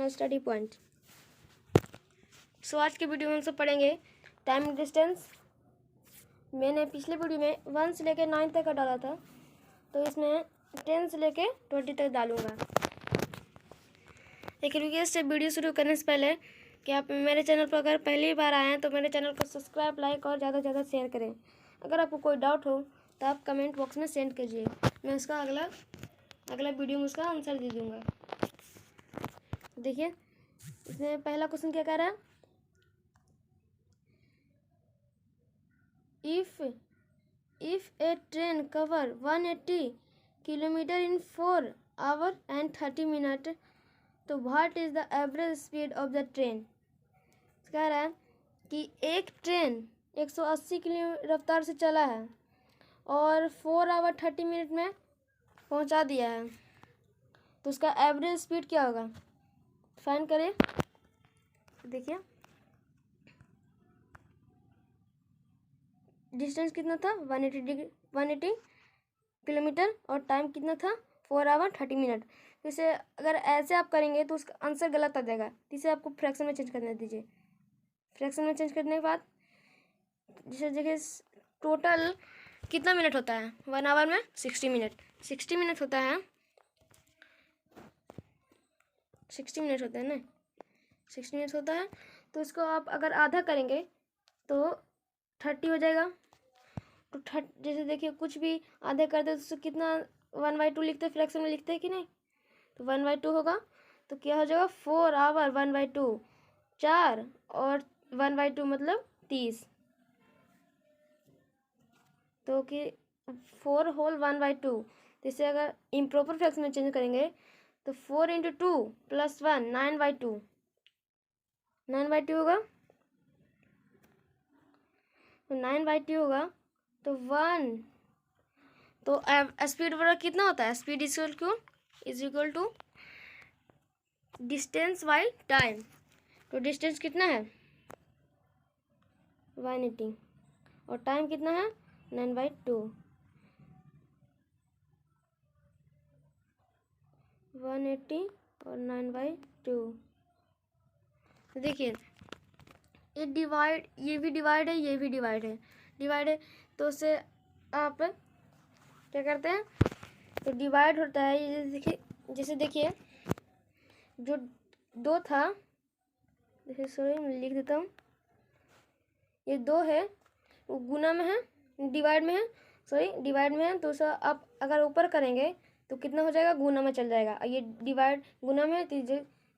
अपना study point. सो आज के वीडियो में हम सब पढ़ेंगे टाइम डिस्टेंस। मैंने पिछले वीडियो में 1 से लेकर 9 तक का डाला था, तो इसमें 10 से लेकर 20 तक डालूंगा। एक रिक्वेस्ट है वीडियो शुरू करने से पहले कि आप मेरे चैनल पर अगर पहली बार आए हैं तो मेरे चैनल को सब्सक्राइब, लाइक और ज़्यादा से ज़्यादा शेयर करें। अगर आपको कोई डाउट हो तो आप कमेंट बॉक्स में सेंड कीजिए, मैं उसका अगला वीडियो में उसका आंसर दे दूँगा। देखिए इसमें पहला क्वेश्चन क्या कह रहा है, if a train cover 180 kilometre in 4 hour and 30 minute, तो what is the average speed of the train. कह रहा है कि एक ट्रेन 180 किलो रफ्तार से चला है और 4 आवर 30 मिनट में पहुंचा दिया है, तो उसका एवरेज स्पीड क्या होगा, फाइंड करें। देखिए डिस्टेंस कितना था 180 किलोमीटर और टाइम कितना था 4 आवर 30 मिनट। तो इसे अगर ऐसे आप करेंगे तो उसका आंसर गलत आ जाएगा, तो इसे आपको फ्रैक्शन में चेंज करने दीजिए। फ्रैक्शन में चेंज करने के बाद जैसे देखिए टोटल कितना मिनट होता है 1 आवर में 60 मिनट होता है, 60 मिनट होता है ना, 60 मिनट होता है। तो इसको आप अगर आधा करेंगे तो 30 हो जाएगा। तो जैसे देखिए कुछ भी आधे कर दे तो कितना 1/2 लिखते हैं, फ्रैक्शन में लिखते हैं कि नहीं, तो 1/2 होगा। तो क्या हो जाएगा 4 आवर 1/2, 4 और 1/2 मतलब 30, तो कि 4 होल 1/2। तो इसे अगर इम्प्रॉपर फ्रैक्शन में चेंज करेंगे तो 4 × 2 + 1 9/2 होगा। तो 9/2 होगा तो 1, तो स्पीड बराबर कितना होता है, speed is equal to distance by time. तो डिस्टेंस कितना है 180 और टाइम कितना है 9/2, 180 और 9/2। तो देखिए ये भी डिवाइड है, ये भी डिवाइड है, तो उससे आप क्या करते हैं, तो डिवाइड होता है। ये जैसे देखिए जो 2 था, देखिए सॉरी मैं लिख देता हूँ, ये 2 है वो गुना में है, डिवाइड में है, तो उसे आप अगर ऊपर करेंगे तो कितना हो जाएगा, गुना में चल जाएगा। ये डिवाइड गुना में है तो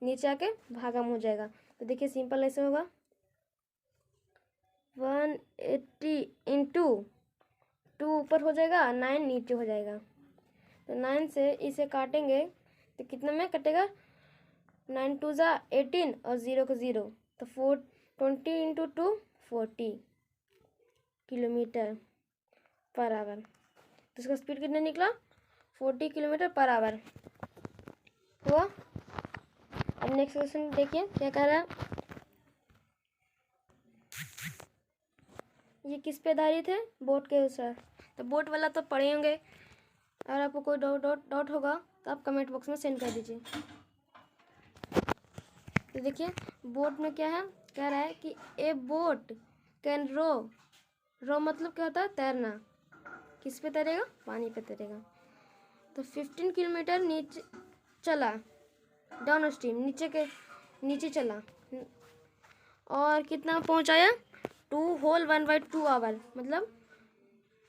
नीचे आके भागा में हो जाएगा। तो देखिए सिंपल ऐसे होगा 180 × 2 ऊपर हो जाएगा, 9 नीचे हो जाएगा। तो 9 से इसे काटेंगे तो कितना में कटेगा, 9 × 2 = 18 और 0 का 0, तो 20 × 2 40 किलोमीटर पर आवर। तो इसका स्पीड कितना निकला 40 किलोमीटर पर आवर हुआ। अब नेक्स्ट क्वेश्चन देखिए क्या कह रहा है, ये किस पे आधारित है, बोट के अनुसार। तो बोट वाला तो पढ़े होंगे, अगर आपको कोई डाउट होगा तो आप कमेंट बॉक्स में सेंड कर दीजिए। तो देखिए बोट में क्या है, कह रहा है कि ए बोट कैन रो मतलब क्या होता है, तैरना। किस पे तैरेगा, पानी पे तैरेगा। तो 15 किलोमीटर नीचे चला, डाउन स्ट्रीम नीचे चला, और कितना पहुंचाया 2 होल 1/2 आवर, मतलब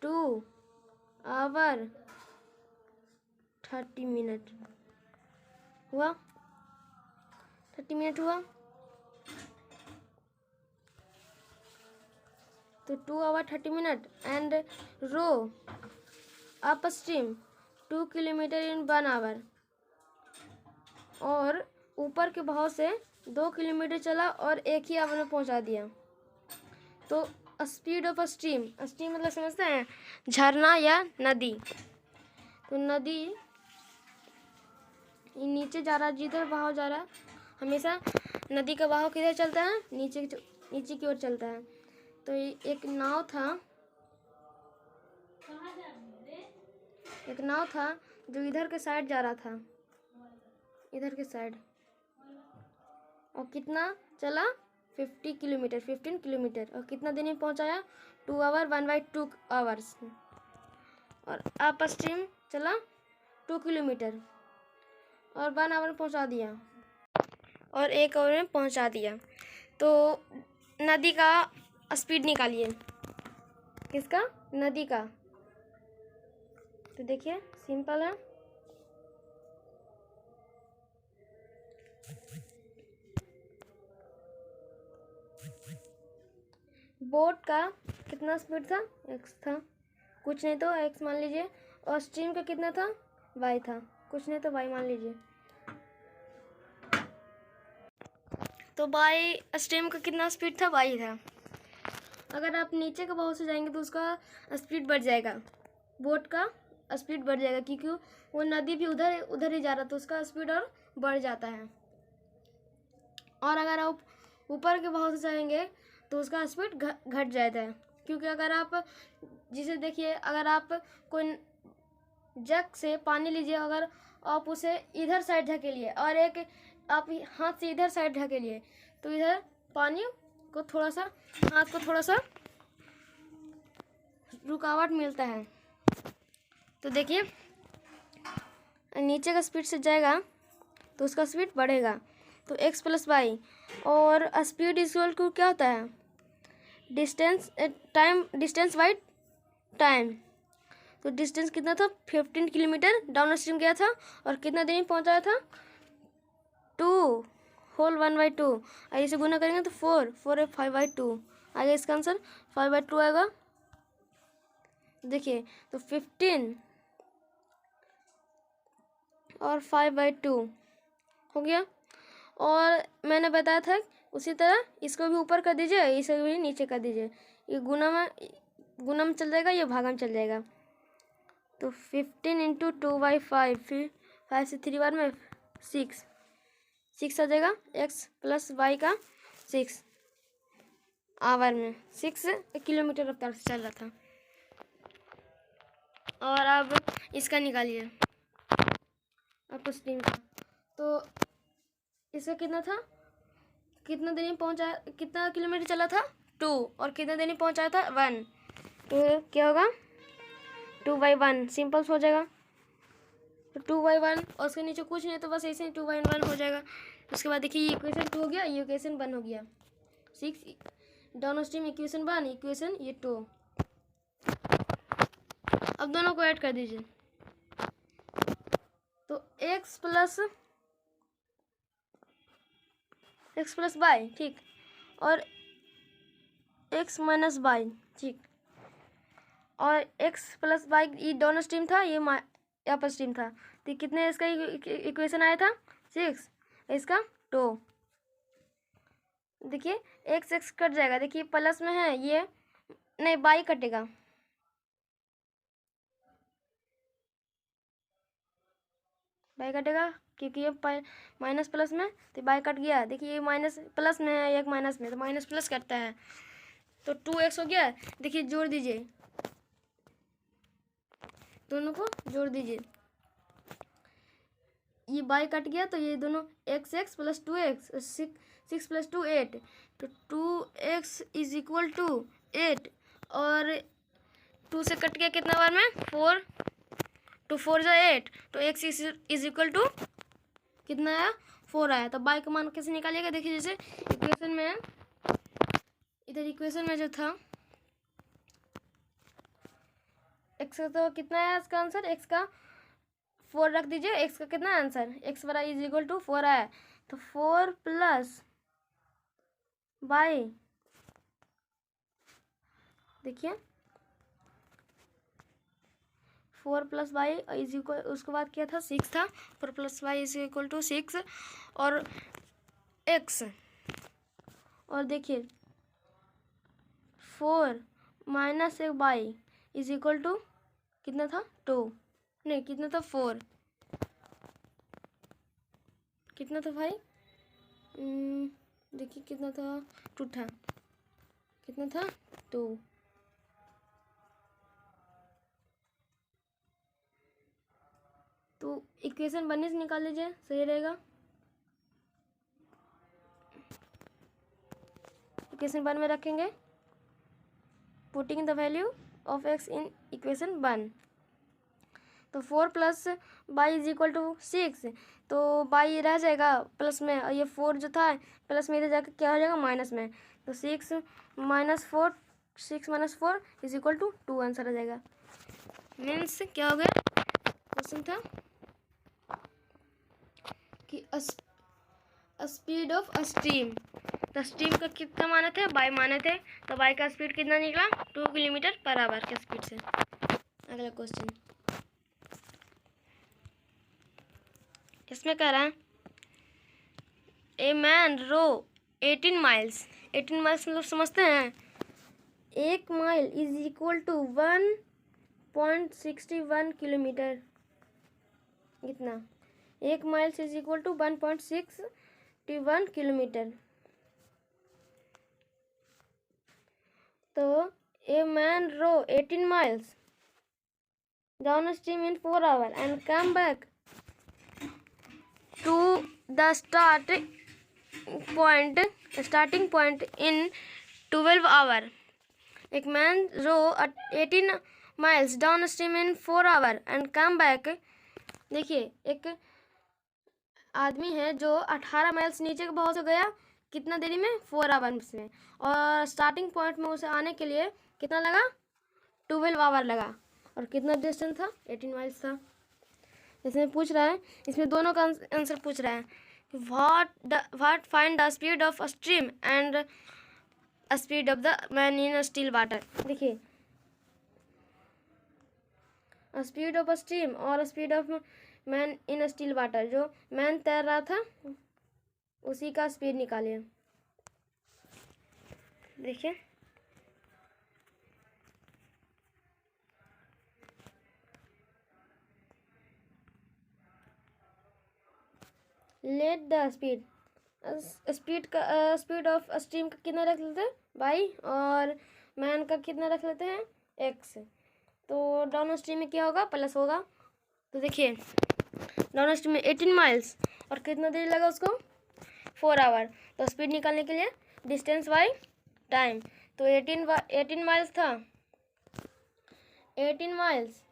2 आवर 30 मिनट हुआ, 30 मिनट हुआ। तो 2 hour 30 minute and row upstream 2 kilometre in 1 hour, और ऊपर के बहाव से 2 किलोमीटर चला और 1 ही आवर में पहुंचा दिया। तो स्पीड ऑफ स्ट्रीम मतलब समझते हैं झरना या नदी। तो नदी नीचे जा रहा, जिधर बहाव जा रहा है हमेशा नदी का बहाव किधर चलता है, नीचे की ओर चलता है। तो एक नाव था जो इधर के साइड जा रहा था, इधर के साइड, और कितना चला 15 किलोमीटर और कितना दिन में पहुंचाया 2 आवर 1/2 आवर्स। और अप स्ट्रीम चला 2 किलोमीटर और 1 आवर में पहुंचा दिया और 1 आवर में पहुंचा दिया। तो नदी का स्पीड निकालिए। किसका? नदी का। तो देखिए सिंपल है। बोट का कितना स्पीड था? x था। कुछ नहीं तो x मान लीजिए। और स्ट्रीम का कितना था? y था। कुछ नहीं तो y मान लीजिए। तो बाई स्ट्रीम का कितना स्पीड था? y था। अगर आप नीचे के बहाव से जाएंगे तो उसका स्पीड बढ़ जाएगा, बोट का स्पीड बढ़ जाएगा, क्योंकि वो नदी भी उधर उधर ही जा रहा, तो उसका स्पीड और बढ़ जाता है। और अगर आप ऊपर के बहाव से जाएंगे तो उसका स्पीड घट जाता है, क्योंकि अगर आप जिसे देखिए, अगर आप कोई जग से पानी लीजिए, अगर आप उसे इधर साइड ढकेलिए और एक आप हाथ से इधर साइड ढकेलिए, तो इधर पानी को थोड़ा सा, हाथ को थोड़ा सा रुकावट मिलता है। तो देखिए नीचे का स्पीड से जाएगा तो उसका स्पीड बढ़ेगा। तो x + y और स्पीड इक्वल टू क्या होता है? Distance by time. तो डिस्टेंस कितना था? 15 किलोमीटर डाउन स्ट्रीम गया था और कितना देर में पहुंचाया था? 2 होल 1/2। आगे इसे गुना करेंगे तो 4 5/2 आगे। इसका आंसर 5/2 आएगा। देखिए तो 15 और 5/2 हो गया। और मैंने बताया था उसी तरह इसको भी ऊपर कर दीजिए, इसे भी नीचे कर दीजिए। ये गुना में चल जाएगा, ये भागा में चल जाएगा। तो 15 × 2/5, फिर 5 से 3 बार में 6 आ जाएगा। x + y का 6 आवर में 6 किलोमीटर रफ्तार से चल रहा था। और अब इसका निकालिए अप स्ट्रीम का। तो इसका कितना था? कितना देर में पहुंचा, कितना किलोमीटर चला था? 2 और कितना देर में पहुंचाया था? 1। तो क्या होगा? 2/1 सिंपल हो जाएगा। तो 2/1 और उसके नीचे कुछ नहीं, तो बस ऐसे ही 2/1 हो जाएगा। उसके बाद देखिए ये इक्वेशन 2 हो गया, ये इक्वेशन 1 हो गया। 6 डाउन स्ट्रीम इक्वेशन 1, इक्वेशन ये 2। अब दोनों को ऐड कर दीजिए। तो x + y, ठीक, और x - y, ठीक, और x + y ये डाउन स्ट्रीम था, ये अप स्ट्रीम था। तो कितने इसका इक्वेशन आया था? 6, इसका 2। देखिए x कट जाएगा। देखिए प्लस में है ये, नहीं y कटेगा, y कटेगा, क्योंकि ये माइनस प्लस में, तो y कट गया। देखिए ये माइनस प्लस में है, एक माइनस में, तो माइनस प्लस कटता है। तो 2x हो गया। देखिए जोड़ दीजिए, दोनों को जोड़ दीजिए। ये y कट गया, तो ये दोनों x + 2x, 6 + 2 8, तो 2x = 8 और 2 से कट गया कितना बार में? 4, 2 4 = 8, तो x = कितना आया? 4 आया। तो y का मान कैसे निकालिएगा? देखिए जैसे इक्वेशन में, इधर इक्वेशन में जो था x का तो कितना है इसका आंसर? x का 4 रख दीजिए। x का कितना आंसर? x = 4 आया। तो 4 + y, देखिए 4 + y उसके बाद क्या था? 6 था। 4 + y = 6 और x, और देखिए 4 - y = कितना था? 2, नहीं कितना था? 4, कितना था भाई? देखिए कितना था? 2 था। कितना था? 2। तो इक्वेशन 1 से निकाल लीजिए, सही रहेगा। इक्वेशन 1 में रखेंगे, putting the value of x in equation 1। तो 4 plus y is equal to 6, तो बाई रह जाएगा प्लस में, और ये 4 जो था प्लस में इधर जाकर क्या हो जाएगा माइनस में। तो 6 minus 4 is equal to 2 answer आ जाएगा। मीन्स क्या हो गया, क्वेश्चन था कि स्पीड ऑफ अ स्ट्रीम, तो स्ट्रीम का कितना माने थे, बाई माने थे, तो बाई का स्पीड कितना निकला 2 किलोमीटर पर आवर के स्पीड से। अगला क्वेश्चन, इसमें कह रहा है a man row 18 miles. 18 miles मतलब समझते हैं, 1 mile is equal to 1.61 kilometre. कितना, 1 mile is equal to 1.61 kilometre. तो a man row 18 miles down stream in 4 hour and come back to the starting point in 12 hour. एक man row 18 miles down stream in 4 hour and come back। देखिए एक आदमी है जो 18 miles नीचे के बहाव से गया, कितना देरी में 4 आवर्स में, और स्टार्टिंग पॉइंट में उसे आने के लिए कितना लगा 12 आवर लगा, और कितना डिस्टेंस था 18 माइल्स था। इसमें पूछ रहा है, इसमें दोनों का आंसर पूछ रहा है, what find the speed of a stream and speed of the man in still water. देखिए स्पीड ऑफ अ स्ट्रीम और speed of man in still water, जो मैन तैर रहा था उसी का स्पीड निकालिए। देखिए let the speed of stream का कितना रख लेते हैं बाई, और मैन का कितना रख लेते हैं एक्स। तो डाउन स्ट्रीम में क्या होगा प्लस होगा। तो देखिए डाउन स्ट्रीम में 18 माइल्स और कितना देरी लगा उसको 4 आवर। तो स्पीड निकालने के लिए डिस्टेंस बाई टाइम, तो 18 माइल्स था, 18 माइल्स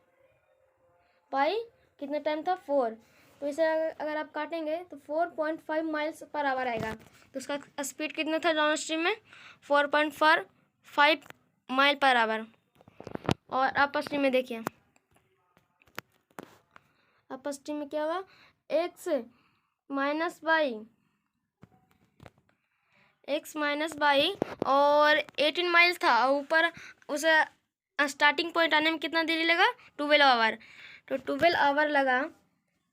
बाई कितना टाइम था 4। तो इसे अगर आप काटेंगे तो 4.5 माइल्स पर आवर आएगा। तो उसका स्पीड कितना था डाउन स्ट्रीम में 4.5 माइल पर आवर। और अपर स्ट्रीम में देखिए, अपर स्ट्रीम में क्या हुआ एक्स माइनस बाई और 18 माइल्स था, और ऊपर उसे स्टार्टिंग पॉइंट आने में कितना देरी लगा 12 आवर। तो 12 आवर लगा,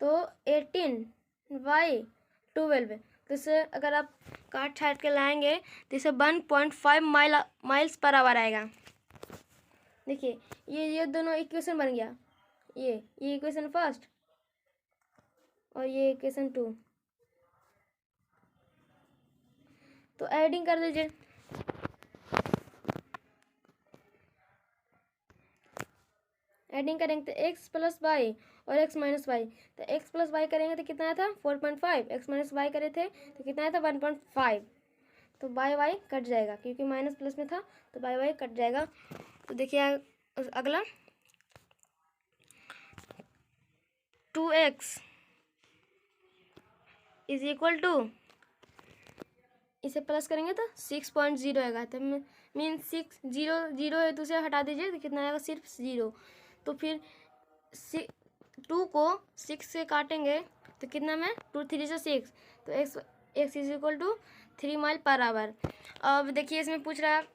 तो 18/12, तो इसे अगर आप काट छाट के लाएंगे तो इसे 1.5 माइल्स पर आवर आएगा। देखिए ये दोनों इक्वेशन बन गया, ये इक्वेशन फर्स्ट और ये इक्वेशन 2। तो एडिंग कर दीजिए, एडिंग करेंगे तो एक्स प्लस वाई और एक्स माइनस वाई। तो एक्स प्लस वाई करेंगे तो कितना आया था 4.5, एक्स माइनस वाई करे थे तो कितना आया था 1.5। तो बाई वाई कट जाएगा क्योंकि माइनस प्लस में था, तो बाई वाई कट जाएगा। तो देखिए अगला 2x इज इक्वल टू, इसे प्लस करेंगे तो 6.0 आएगा। तो मीन 6 है तो उसे हटा दीजिए तो कितना आएगा सिर्फ 0। तो फिर 2 को 6 से काटेंगे तो कितना में 2 3 से 6, तो x is equal to 3 mile per hour. अब देखिए इसमें पूछ रहा है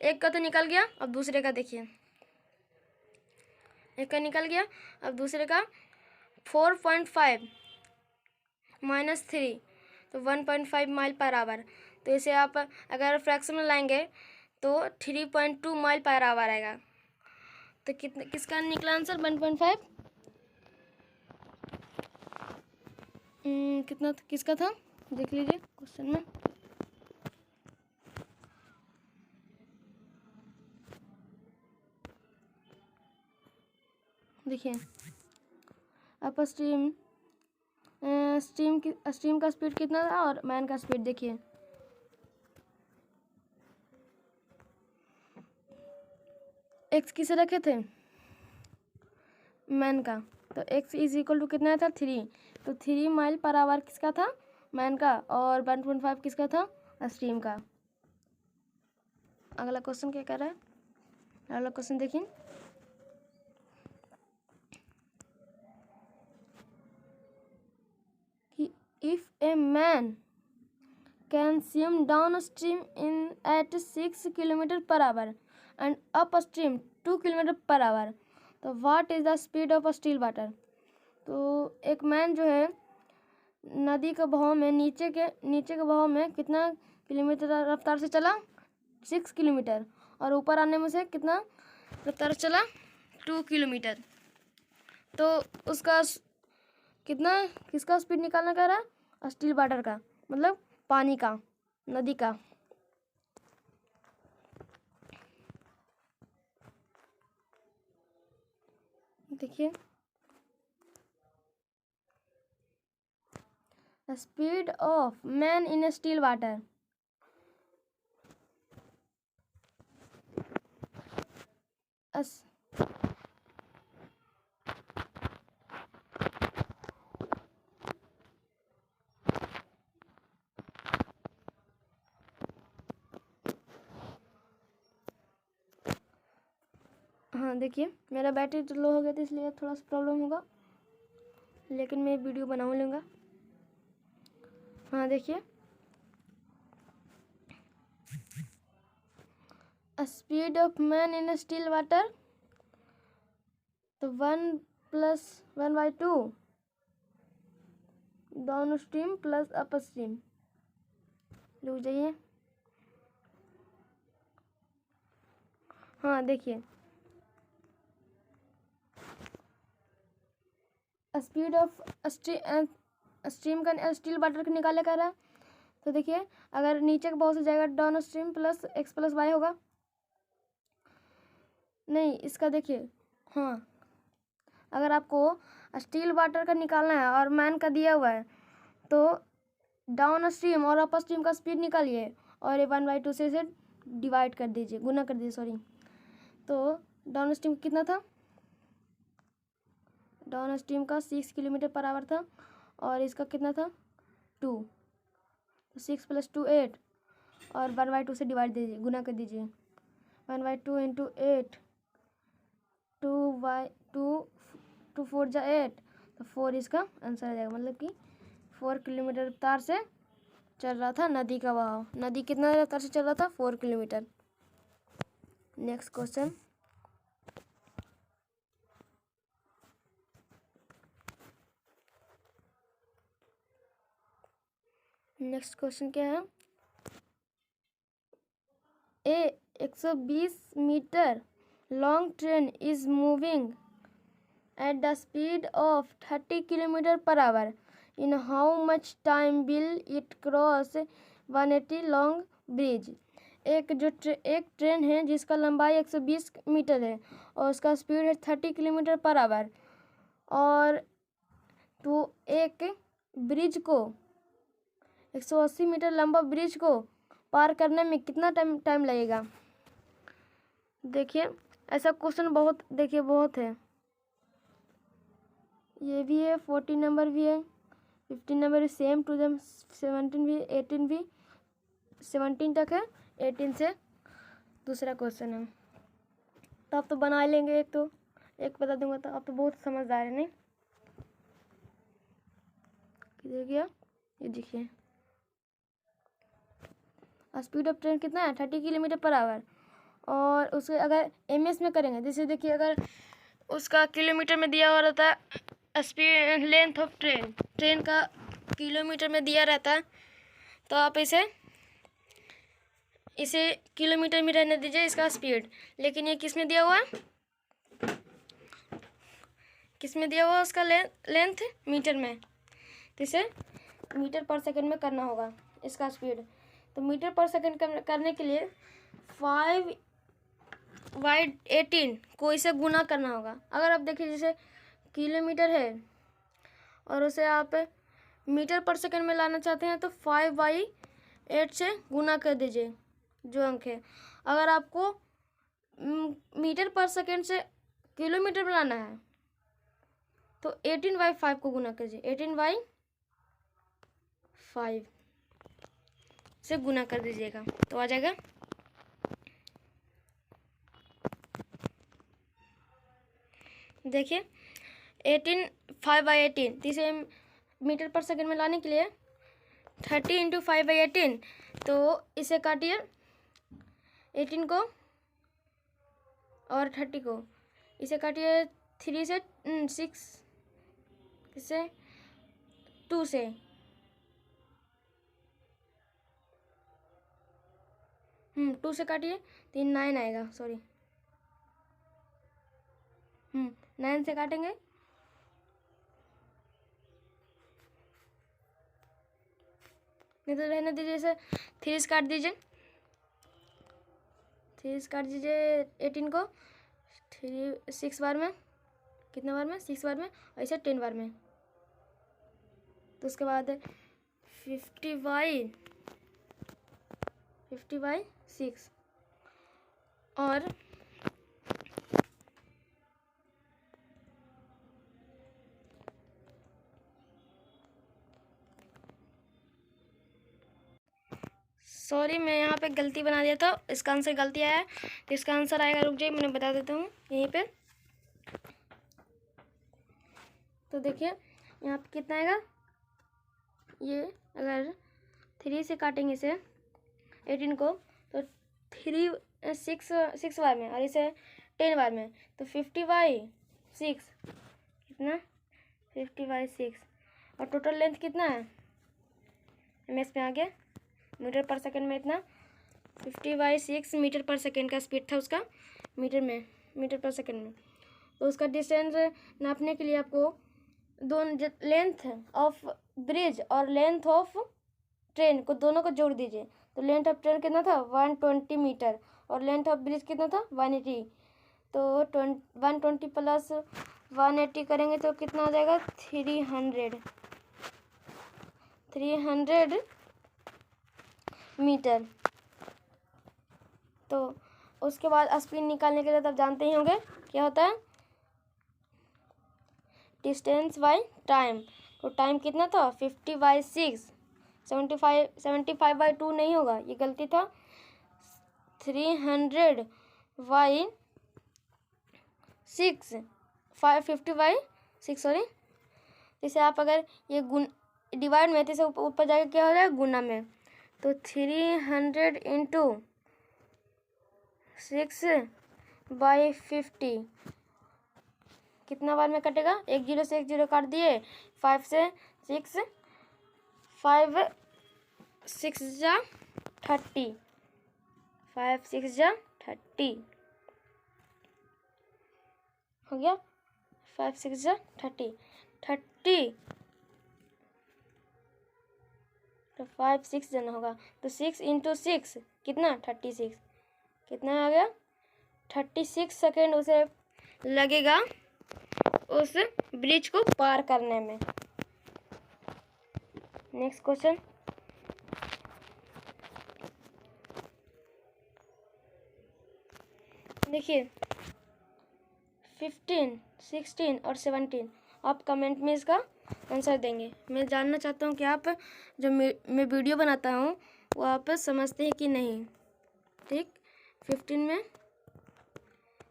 एक का तो निकल गया, अब दूसरे का देखिए, एक का निकल गया, अब दूसरे का 4.5 माइनस 3, तो 1.5 माइल पर आवर। तो इसे आप अगर फ्रैक्शन में लाएंगे तो 3.2 माइल पर आवर आएगा। तो किसका निकला आंसर 1.5, कितना किसका था देख लीजिए क्वेश्चन में। देखिए अपर स्ट्रीम स्ट्रीम का स्पीड कितना था और मैन का स्पीड देखिए एक्स किसे रखे थे, मैन का, तो एक्स इज इक्वल टू कितना था 3, तो 3 माइल पर आवर किसका था, मैन का, और 1.5 किसका था, स्ट्रीम का। अगला क्वेश्चन क्या कर रहा है, अगला क्वेश्चन देखिए, कि if a man can swim downstream in at 6 kilometre per hour and upstream 2 kilometre per hour, तो what is the speed of still water. तो एक मैन जो है नदी के बहाव में नीचे के बहाव में कितना किलोमीटर रफ्तार से चला, 6 किलोमीटर, और ऊपर आने में से कितना रफ्तार से चला, 2 किलोमीटर। तो उसका कितना, किसका स्पीड निकालना कह रहा है, स्टिल वाटर का, मतलब पानी का, नदी का। देखिए speed of man in still water, हाँ देखिए मेरा बैटरी तो लो हो गया था इसलिए थोड़ा सा प्रॉब्लम होगा, लेकिन मैं वीडियो बना लूँगा। हाँ देखिए speed of man in still water, तो 1+1/2 down stream plus up stream, रुक जाइए। हाँ देखिए स्पीड ऑफ स्ट्रीम का स्टिल वाटर का निकाले कर रहा है, तो देखिए अगर नीचे का बहुत से जाएगा downstream plus x plus y होगा, नहीं इसका देखिए, हाँ अगर आपको स्टील वाटर का निकालना है और मैन का दिया हुआ है, तो डाउन स्ट्रीम और अप स्ट्रीम का स्पीड निकालिए और ये 1/2 से इसे डिवाइड कर दीजिए, गुना कर दीजिए सॉरी। तो डाउन स्ट्रीम कितना था, डाउन स्ट्रीम का 6 किलोमीटर पर आवर था, और इसका कितना था 2, तो 6 + 2 8, और 1/2 से डिवाइड दीजिए, गुना कर दीजिए, 1/2 × 8, 2 4 जा 8, तो 4 इसका आंसर आ जाएगा, मतलब कि 4 किलोमीटर रफ्तार से चल रहा था नदी का बहाव। नदी कितना रफ्तार से चल रहा था, 4 kilometre. Next question, next question क्या है, 120 metre long train is moving at the speed of 30 kilometre per hour, in how much time will it cross 180 long bridge. एक ट्रेन है जिसका लंबाई 120 मीटर है और उसका स्पीड है 30 किलोमीटर पर आवर, और तो एक ब्रिज को 180 मीटर लंबा ब्रिज को पार करने में कितना टाइम लगेगा। देखिए ऐसा क्वेश्चन बहुत देखिए बहुत है, ये भी है, 14 नंबर भी है, 15 नंबर भी, सेम टू देम 17 भी, 18 भी, 17 तक है, 18 से दूसरा क्वेश्चन है। तो आप तो बना लेंगे, एक बता दूंगा तो आप तो बहुत समझदार है, नहीं देखिए, ये देखिए स्पीड ऑफ ट्रेन कितना है 30 किलोमीटर पर आवर, और उसके अगर MS में करेंगे, जैसे देखिए अगर उसका किलोमीटर में दिया हुआ रहता है स्पीड लेंथ ऑफ ट्रेन का किलोमीटर में दिया रहता है, तो आप इसे किलोमीटर में रहने दीजिए इसका स्पीड, लेकिन ये किस में दिया हुआ है, किस में दिया हुआ उसका लेंथ मीटर में, तो इसे मीटर पर सेकंड में करना होगा इसका स्पीड। तो मीटर पर सेकंड करने के लिए 5/18 को इसे गुना करना होगा। अगर आप देखिए जैसे किलोमीटर है और उसे आप मीटर पर सेकंड में लाना चाहते हैं, तो 5/8 से गुना कर दीजिए जो अंक है। अगर आपको मीटर पर सेकेंड से किलोमीटर बनाना है तो 18/5 को गुना कीजिए, 18/5 से गुना कर दीजिएगा तो आ जाएगा देखिए 5/18। तो इसे मीटर पर सेकेंड में लाने के लिए 30 × 5/18, तो इसे काटिए 18 को और 30 को, इसे काटिए 3 से 6 से 2 से 2 से काटिए 3 9 आएगा, सॉरी 9 से काटेंगे नहीं तो रहने दीजिए, इसे 3 से काट दीजिए, 3 से काट दीजिए 18 को 6 बार में, कितने बार में 6 बार में, और इसे 10 बार में। तो उसके बाद 50/6 और सॉरी मैं यहाँ पे गलती बना दिया था, इसका आंसर गलती आया है, तो इसका आंसर आएगा, रुक जाइए मैंने बता देता हूँ यहीं पे। तो देखिए यहाँ पे कितना आएगा, ये अगर 3 से काटेंगे इसे 18 को तो 6 बार में और इसे 10 बार में, तो 50/6 कितना 50/6 और टोटल लेंथ कितना है एमएस में आ गया मीटर पर सेकंड में, इतना 50/6 मीटर पर सेकंड का स्पीड था उसका मीटर पर सेकंड में। तो उसका डिस्टेंस नापने के लिए आपको दोनों लेंथ ऑफ ब्रिज और लेंथ ऑफ ट्रेन को दोनों को जोड़ दीजिए। तो लेंथ ऑफ ट्रेन कितना था 120 मीटर और लेंथ ऑफ ब्रिज कितना था 180, तो 120 प्लस 180 करेंगे तो कितना हो जाएगा 300 मीटर। तो उसके बाद स्पीड निकालने के लिए तब जानते ही होंगे क्या होता है डिस्टेंस बाय टाइम। तो टाइम कितना था 50/6, 75/2 नहीं होगा, ये गलती था, 300/6 50/6 सॉरी। इसे आप अगर ये डिवाइड में, तो इसे ऊपर जाके क्या हो जाएगा गुना में, तो 300 × 6/50 कितना बार में कटेगा, 1 0 से 1 0 काट दिए, 5 से 6 5 6 जा 30 5 6 जा 30 हो गया, 5 6 जा 30 तो 5 6 जाना होगा, तो 6 × 6 कितना 36, कितना आ गया 36 सेकेंड उसे लगेगा उस ब्रिज को पार करने में। नेक्स्ट क्वेश्चन, देखिए 15 16 और 17 आप कमेंट में इसका आंसर देंगे। मैं जानना चाहता हूँ कि आप जो मैं वीडियो बनाता हूँ वो आप समझते हैं कि नहीं, ठीक। 15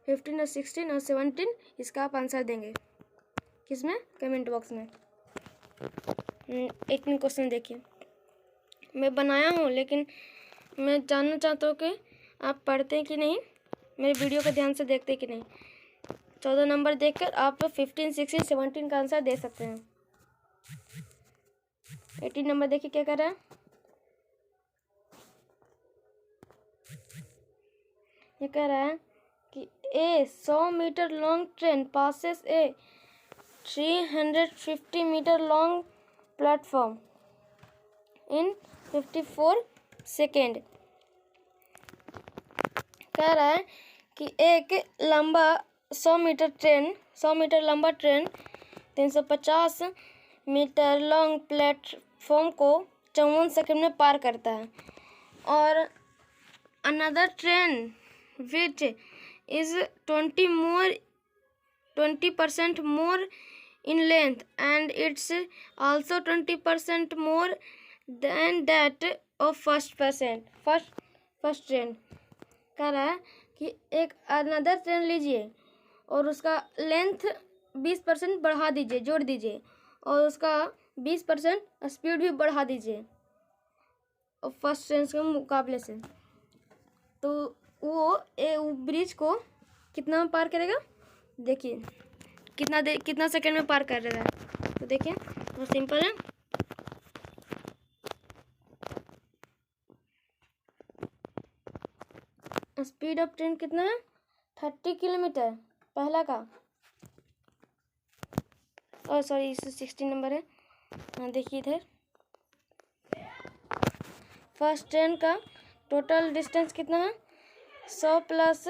और 16 और 17 इसका आप आंसर देंगे किसमें, कमेंट बॉक्स में। 18 क्वेश्चन देखिए, मैं बनाया हूँ लेकिन मैं जानना चाहता हूँ कि आप पढ़ते हैं कि नहीं, मेरे वीडियो को ध्यान से देखते हैं कि नहीं। 14 नंबर देखकर आप 15 16 17 का आंसर दे सकते हैं। 18 नंबर देखिए क्या कर रहा है, ये कह रहा है कि a 100 metre long train passes a 350 metre long platform in 54 second. कह रहा है कि एक लंबा 100 मीटर लंबा ट्रेन 350 मीटर लॉन्ग प्लेटफॉर्म को 54 सेकंड में पार करता है, और another train which is 20% more in length and it's also 20% more than that of first train. कह रहा है कि एक अनदर ट्रेन लीजिए और उसका लेंथ 20% बढ़ा दीजिए, जोड़ दीजिए, और उसका 20% स्पीड भी बढ़ा दीजिए और फर्स्ट ट्रेन के मुकाबले से। तो वो ब्रिज को कितना में पार करेगा, देखिए कितना सेकंड में पार कर रहा है। तो देखिए बहुत सिंपल है। स्पीड ऑफ ट्रेन कितना है, 30 किलोमीटर पहला का, और सॉरी 16 नंबर है। हाँ देखिए इधर फर्स्ट ट्रेन का टोटल डिस्टेंस कितना है, 100 प्लस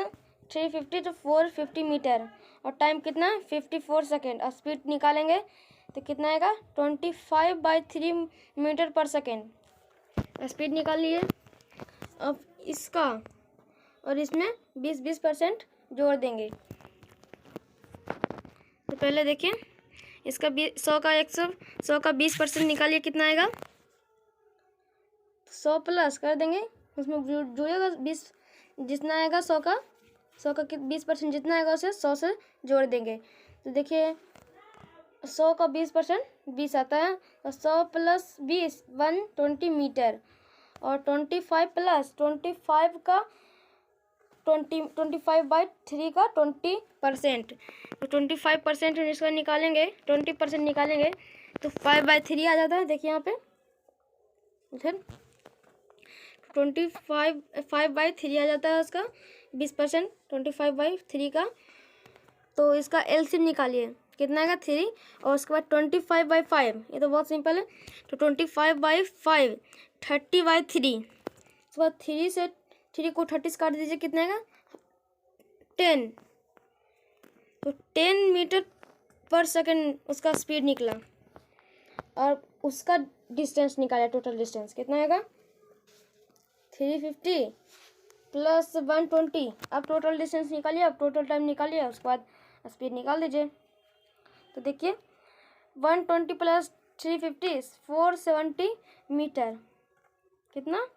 350 तो 450 मीटर, और टाइम कितना 54 सेकेंड। और स्पीड निकालेंगे तो कितना आएगा, 25/3 मीटर पर सेकेंड। स्पीड निकाल लिए। अब इसका और इसमें 20% जोड़ देंगे। तो पहले देखिए इसका 100 का 20% निकालिए, कितना आएगा, 100 प्लस कर देंगे, उसमें जुड़ेगा 20, जितना आएगा 100 का 20% जितना आएगा उसे 100 से जोड़ देंगे। तो देखिए 100 का 20% 20 आता है, तो 100 प्लस 20 120 मीटर, और 25 प्लस 25 का 25/3 का 20%। तो 25% इसका निकालेंगे, 20% निकालेंगे तो 5/3 आ जाता है। देखिए यहाँ पे इधर 5/3 आ जाता है उसका 20%, 25/3 का। तो इसका एलसीएम निकालिए, कितना आएगा 3, और उसके बाद 25/5, ये तो बहुत सिंपल है। तो 25/5 30/3, उसके बाद 3 से 3 को 30 से काट दीजिए, कितना आएगा 10। तो 10 मीटर पर सेकेंड उसका स्पीड निकला, और उसका डिस्टेंस निकाला, टोटल डिस्टेंस कितना आएगा 350 प्लस 120। अब टोटल डिस्टेंस निकालिए, अब टोटल टाइम निकालिए, उसके बाद स्पीड निकाल दीजिए। तो देखिए 120 प्लस 350 470 मीटर, कितना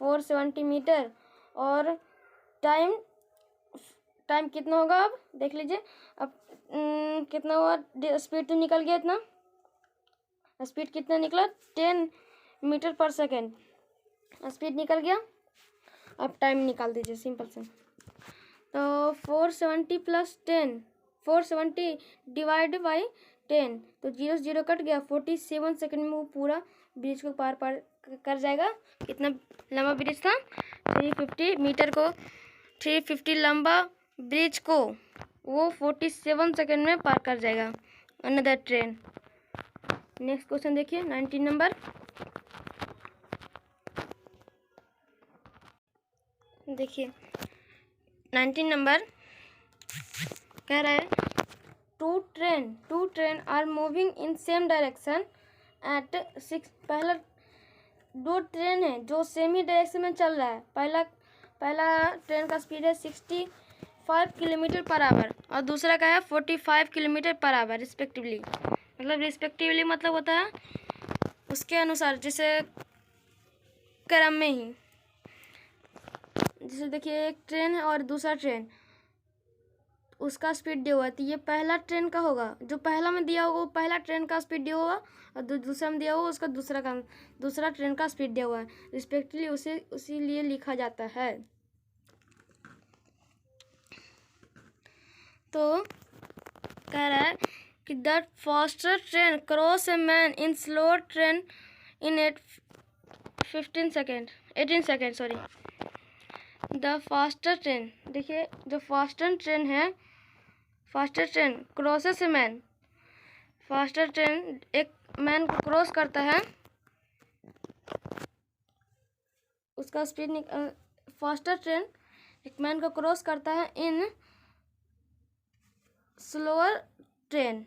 470 मीटर, और टाइम कितना होगा, अब देख लीजिए। अब कितना हुआ, स्पीड तो निकल गया, इतना स्पीड कितना निकला 10 मीटर पर सेकेंड स्पीड निकल गया। अब टाइम निकाल दीजिए सिंपल से। तो 470 प्लस 10, 470 डिवाइड बाई 10, तो 0 से 0 कट गया, 47 सेकेंड में वो पूरा ब्रिज को पार कर जाएगा। कितना लंबा ब्रिज था, 350 मीटर को, 350 लंबा ब्रिज को वो 47 सेकेंड में पार कर जाएगा अनदर ट्रेन। नेक्स्ट क्वेश्चन देखिए 19 नंबर। देखिए 19 नंबर कह रहा है two train are moving in same direction at 6। पहला 2 ट्रेन है जो सेम ही डायरेक्शन में चल रहा है। पहला ट्रेन का स्पीड है 65 किलोमीटर पर आवर और दूसरा का है 45 किलोमीटर पर आवर रिस्पेक्टिवली। मतलब रिस्पेक्टिवली मतलब होता है उसके अनुसार, जैसे क्रम में ही। जैसे देखिए एक ट्रेन है और दूसरा ट्रेन, उसका स्पीड दिया हुआ है, तो ये पहला ट्रेन का होगा, जो पहला में दिया होगा वो पहला ट्रेन का स्पीड दिया होगा, और दूसरा में दिया होगा उसका दूसरा ट्रेन का स्पीड दिया हुआ है रिस्पेक्टिवली, उसी लिए लिखा जाता है। तो कह रहा है कि the faster train cross a man in slow train in 18 second sorry. The faster train, देखिए जो faster train crosses a man, faster train एक मैन को क्रॉस करता है, उसका स्पीड फास्टर ट्रेन एक मैन को क्रॉस करता है इन स्लोअर ट्रेन,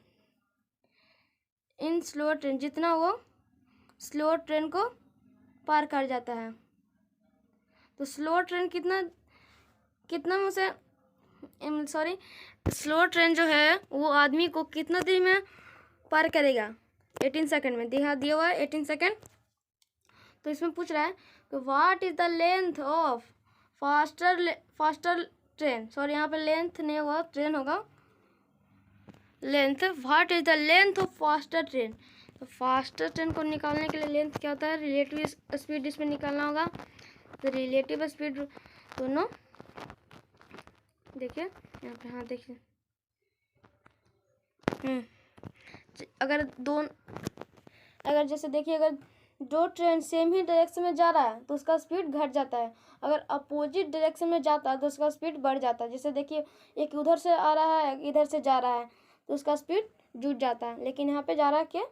जितना वो स्लोअर ट्रेन को पार कर जाता है। तो स्लो ट्रेन कितना में उसे सॉरी, स्लो ट्रेन जो है वो आदमी को कितना देर में पार करेगा? 18 सेकंड में। दिया हुआ है 18 सेकंड। तो इसमें पूछ रहा है कि what is the length of faster train. Sorry, यहाँ पे लेंथ नहीं होगा, ट्रेन होगा। Length, what is the length of faster train. तो फास्टर ट्रेन को निकालने के लिए लेंथ क्या होता है? रिलेटिव स्पीड इसमें निकालना होगा। तो रिलेटिव स्पीड दोनों देखिए यहाँ पे, हाँ देखिए, अगर जैसे देखिए, अगर दो ट्रेन सेम ही डायरेक्शन में जा रहा है तो उसका स्पीड घट जाता है। अगर अपोजिट डायरेक्शन में जाता है तो उसका स्पीड बढ़ जाता है। जैसे देखिए, एक उधर से आ रहा है, इधर से जा रहा है, तो उसका स्पीड जुट जाता है। लेकिन यहाँ पे जा रहा है क्या,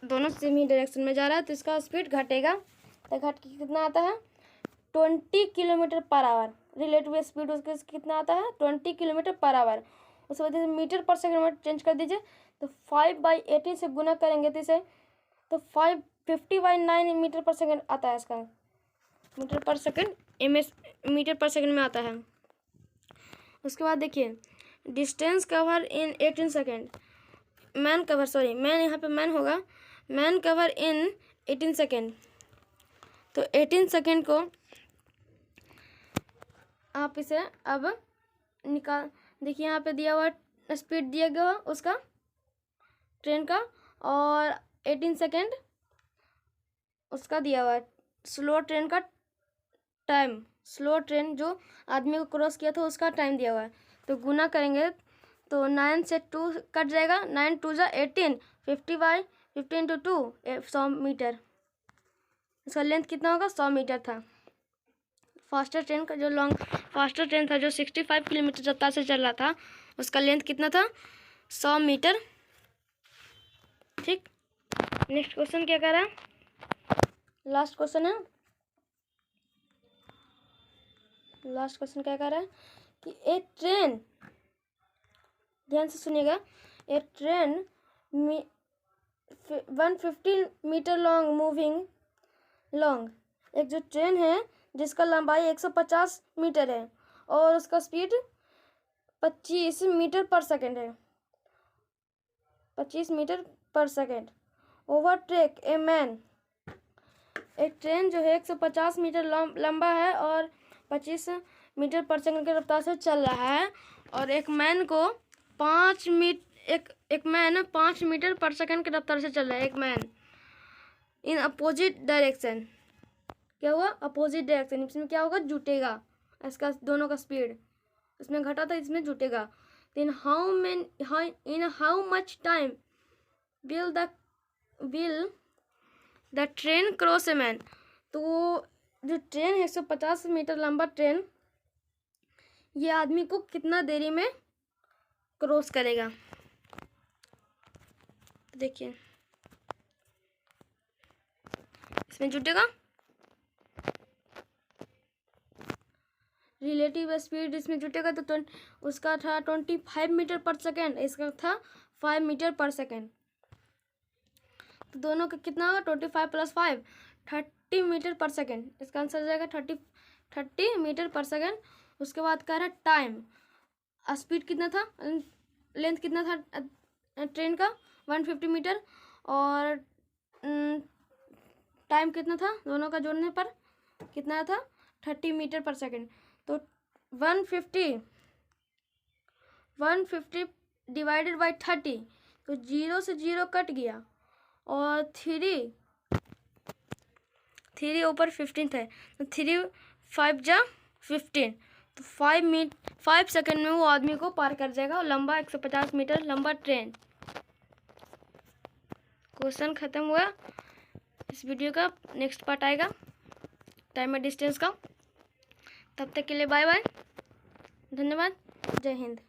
दोनों सेम ही डायरेक्शन में जा रहा है तो इसका स्पीड घटेगा। तो घट के कितना आता है? 20 kilometre per our. Relative speed उसके कितना आता है? 20 किलोमीटर पर आवर। उसके बाद मीटर पर सेकंड में चेंज कर दीजिए। तो 5/18 से गुना करेंगे तो इसे, तो 50/9 मीटर पर सेकंड आता है इसका। मीटर पर सेकंड मीटर पर सेकंड में आता है। उसके बाद देखिए, distance cover in 18 second. Man यहाँ पे मैन होगा। Man cover in 18 second. तो 18 सेकंड को आप इसे अब निकाल, देखिए यहाँ पे दिया हुआ स्पीड दिया गया उसका ट्रेन का, और 18 सेकंड उसका दिया हुआ है। स्लो ट्रेन का टाइम, स्लो ट्रेन जो आदमी को क्रॉस किया था उसका टाइम दिया हुआ है। तो गुना करेंगे तो 9 से 2 कट जाएगा। 9 2 जा 18, 50/15 × 2 100 मीटर। इसका लेंथ कितना होगा? 100 मीटर था। फास्टर ट्रेन था जो 65 किलोमीटर रफ्तार से चल रहा था, उसका लेंथ कितना था? 100 मीटर। ठीक, नेक्स्ट क्वेश्चन क्या कह रहा है? लास्ट क्वेश्चन क्या कह रहा है कि एक ट्रेन, ध्यान से सुनिएगा, एक ट्रेन 150 मीटर लॉन्ग, एक जो ट्रेन है जिसका लंबाई 150 मीटर है और उसका स्पीड 25 मीटर पर सेकंड है। 25 मीटर पर सेकंड। Overtake a man. एक ट्रेन जो है 150 मीटर लंबा है और 25 मीटर पर सेकंड की रफ्तार से चल रहा है, और एक मैन 5 मीटर पर सेकंड की रफ्तार से चल रहा है। एक मैन इन अपोजिट डायरेक्शन। क्या हुआ? Opposite direction. इसमें क्या होगा? जुटेगा इसका दोनों का स्पीड। इसमें घटा था, इसमें जुटेगा। In how much time will the train cross a man. तो जो ट्रेन है 150 मीटर लंबा ट्रेन, ये आदमी को कितना देरी में क्रॉस करेगा? देखिए, इसमें जुटेगा रिलेटिव स्पीड, इसमें जुटेगा तो उसका था 25 मीटर पर सेकेंड, इसका था 5 मीटर पर सेकेंड। तो दोनों का कितना होगा? 25 + 5 30 मीटर पर सेकेंड। इसका आंसर जाएगा 30 मीटर पर सेकेंड। उसके बाद कह रहा है टाइम, स्पीड कितना था, लेंथ कितना था ट्रेन का? 150 मीटर, और टाइम कितना था दोनों का जोड़ने पर कितना था? 30 मीटर पर सेकेंड। तो 150 डिवाइडेड बाई 30, तो 0 से 0 कट गया, और 3 ऊपर 15 है, तो 3 5 जा 15। तो 5 सेकेंड में वो आदमी को पार कर जाएगा। लंबा 150 मीटर लंबा ट्रेन। क्वेश्चन खत्म हुआ। इस वीडियो का नेक्स्ट पार्ट आएगा टाइम और डिस्टेंस का। तब तक के लिए बाय बाय, धन्यवाद, जय हिंद।